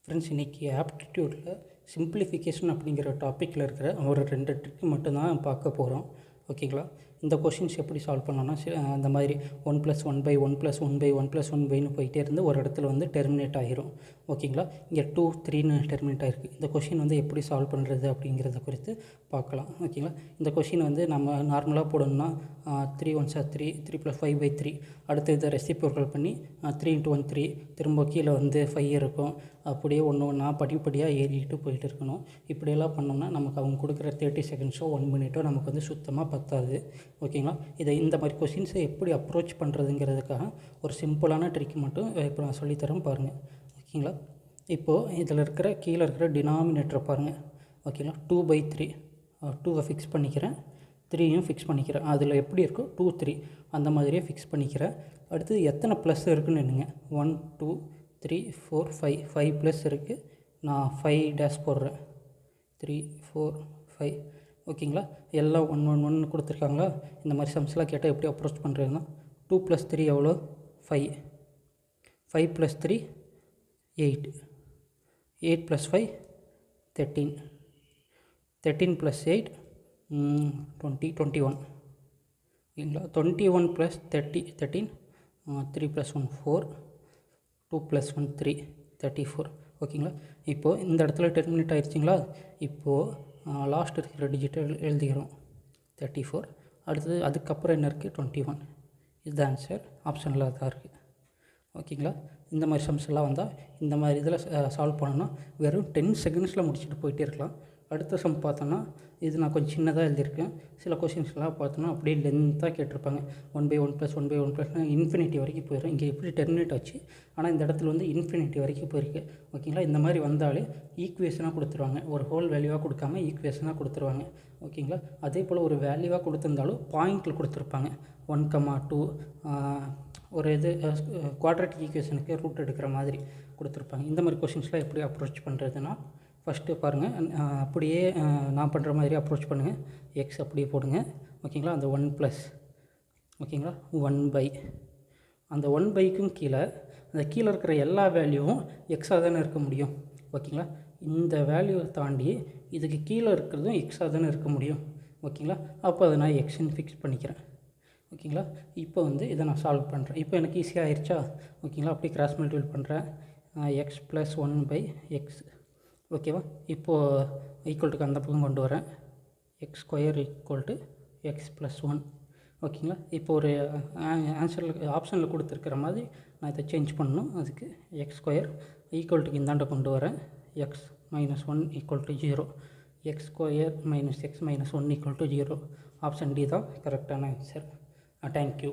Friends, இன்றைக்கி ஆப்டிடியூடில் simplification அப்படிங்கிற டாப்பிக்கில் இருக்கிற ஒரு 2 ட்ரிக்கு மட்டும்தான் பார்க்க போகிறோம். ஓகேங்களா? இந்த கொஷின்ஸ் எப்படி சால்வ் பண்ணலாம்னா, அந்த மாதிரி 1+1/1+1/1+1/ன்னு போயிட்டே இருந்து ஒரு இடத்துல வந்து டெர்மினேட் ஆகிரும். ஓகேங்களா? இங்கே 2, 3ன்னு டெர்மினேட் ஆகிருக்கு. இந்த கொஷின் வந்து எப்படி சால்வ் பண்ணுறது அப்படிங்கிறத குறித்து பார்க்கலாம். ஓகேங்களா? இந்த கொஷின் வந்து நம்ம நார்மலாக போடணும்னா 3 1s are 3, 3 + 5/3. அடுத்து இதை ரெசிப்ரோக்கல் பண்ணி 3 × 1 3, திரும்ப கீழே வந்து 5 இருக்கும். அப்படியே ஒன்று ஒன்றா படிப்படியாக ஏறிட்டு போயிட்டு இருக்கணும். இப்படியெல்லாம் பண்ணோம்னா நமக்கு அவங்க கொடுக்குற 30 செகண்ட்ஸோ 1 மினிட்டோ நமக்கு வந்து சுத்தமாக பத்தாது. ஓகேங்களா? இந்த மாதிரி கொஷின்ஸை எப்படி அப்ரோச் பண்ணுறதுங்கிறதுக்காக ஒரு சிம்பிளான ட்ரிக் மட்டும் இப்போ நான் சொல்லித்தரேன் பாருங்கள். ஓகேங்களா? இப்போது இதில் இருக்கிற கீழே இருக்கிற டினாமினேட்டரை பாருங்கள். ஓகேங்களா? 2/3 2வை ஃபிக்ஸ் பண்ணிக்கிறேன், 3யும் ஃபிக்ஸ் பண்ணிக்கிறேன். அதில் எப்படி இருக்கோ 2 3 அந்த மாதிரியே ஃபிக்ஸ் பண்ணிக்கிறேன். அடுத்து எத்தனை ப்ளஸ் இருக்குதுன்னு என்னங்க, 1 2 3 4 5 5 ப்ளஸ் இருக்குது. நான் 5 டேஷ் போடுறேன். 3 4 5. ஓகேங்களா? எல்லாம் 1 1 1 கொடுத்துருக்காங்களா? இந்த மாதிரி சம்ஸ்லாம் கேட்டால் எப்படி அப்ரோச் பண்ணுறதுன்னா, 2 + 3 எவ்வளோ? 5. 5 + 3 8. 8 + 5 13. 13 + 8 20 21. ஓகேங்களா? 21 + 30 13. 3 + 1 4. 2 + 1 3 34. ஓகேங்களா? இப்போது இந்த இடத்துல டெர்மினேட் ஆகிடுச்சிங்களா? இப்போது லாஸ்ட் இருக்கிற டிஜிட்டல் எழுதிக்கிறோம் 34. அடுத்தது அதுக்கப்புறம் என்ன இருக்குது? 21. இதுதான் ஆன்சர். ஆப்ஷனில் தான் இருக்குது. ஓகேங்களா? இந்த மாதிரி சம்ஸ் எல்லாம் வந்தால் இந்த மாதிரி இதில் சால்வ் பண்ணோன்னா வெறும் 10 செகண்ட்ஸில் முடிச்சுட்டு போயிட்டே இருக்கலாம். அடுத்த சம் பார்த்தோன்னா, இது நான் கொஞ்சம் சின்னதாக எழுதியிருக்கேன். சில கொஷின்ஸ்லாம் பார்த்தோன்னா அப்படியே லென்த்தாக கேட்டிருப்பாங்க. 1/1+1/1+1 இன்ஃபினிட்டி வரைக்கும் போயிடும். இங்கே எப்படி டெர்மினேட் ஆச்சு, ஆனால் இந்த இடத்துல வந்து இன்ஃபினிட்டி வரைக்கும் போயிருக்கு. ஓகேங்களா? இந்த மாதிரி வந்தாலே ஈக்குவேஷனாக கொடுத்துருவாங்க. ஒரு ஹோல் வேல்யூவாக கொடுக்காம ஈக்குவேஷனாக கொடுத்துருவாங்க. ஓகேங்களா? அதே போல் ஒரு வேல்யூவாக கொடுத்துருந்தாலும் பாயிண்டில் கொடுத்துருப்பாங்க. 1, 2 ஒரு இது குவாட்ரேட்டிக் ஈக்குவேஷனுக்கு ரூட் எடுக்கிற மாதிரி கொடுத்துருப்பாங்க. இந்த மாதிரி கொஷின்ஸ்லாம் எப்படி அப்ரோச் பண்ணுறதுன்னா, ஃபஸ்ட்டு பாருங்கள், அப்படியே நான் பண்ணுற மாதிரி அப்ரோச் பண்ணுங்கள். எக்ஸ் அப்படியே போடுங்க. ஓகேங்களா? அந்த 1+, ஓகேங்களா, 1/, அந்த 1/க்கும் கீழே அந்த கீழே இருக்கிற எல்லா வேல்யூவும் எக்ஸாக தானே இருக்க முடியும். ஓகேங்களா? இந்த வேல்யூவை தாண்டி இதுக்கு கீழே இருக்கிறதும் எக்ஸாக தானே இருக்க முடியும். ஓகேங்களா? அப்போ அதை நான் எக்ஸ்ன்னு ஃபிக்ஸ் பண்ணிக்கிறேன். ஓகேங்களா? இப்போ வந்து இதை நான் சால்வ் பண்ணுறேன். இப்போ எனக்கு ஈஸியாக ஆயிடுச்சா? ஓகேங்களா? அப்படியே கிராஸ் மல்டிபிள் பண்ணுறேன். X + 1/x. ஓகேவா? இப்போது ஈக்குவல்ட்டுக்கு அந்த பக்கம் கொண்டு வரேன். x² = x + 1. ஓகேங்களா? இப்போ ஒரு ஆப்ஷனில் கொடுத்துருக்கிற மாதிரி நான் இதை சேஞ்ச் பண்ணணும். அதுக்கு x² ஈக்குவல்ட்டுக்கு இந்தாண்ட கொண்டு வரேன். x - 1 = 0. x² - x - 1 = 0. Option D தான் கரெக்டான ஆன்சர். தேங்க்யூ.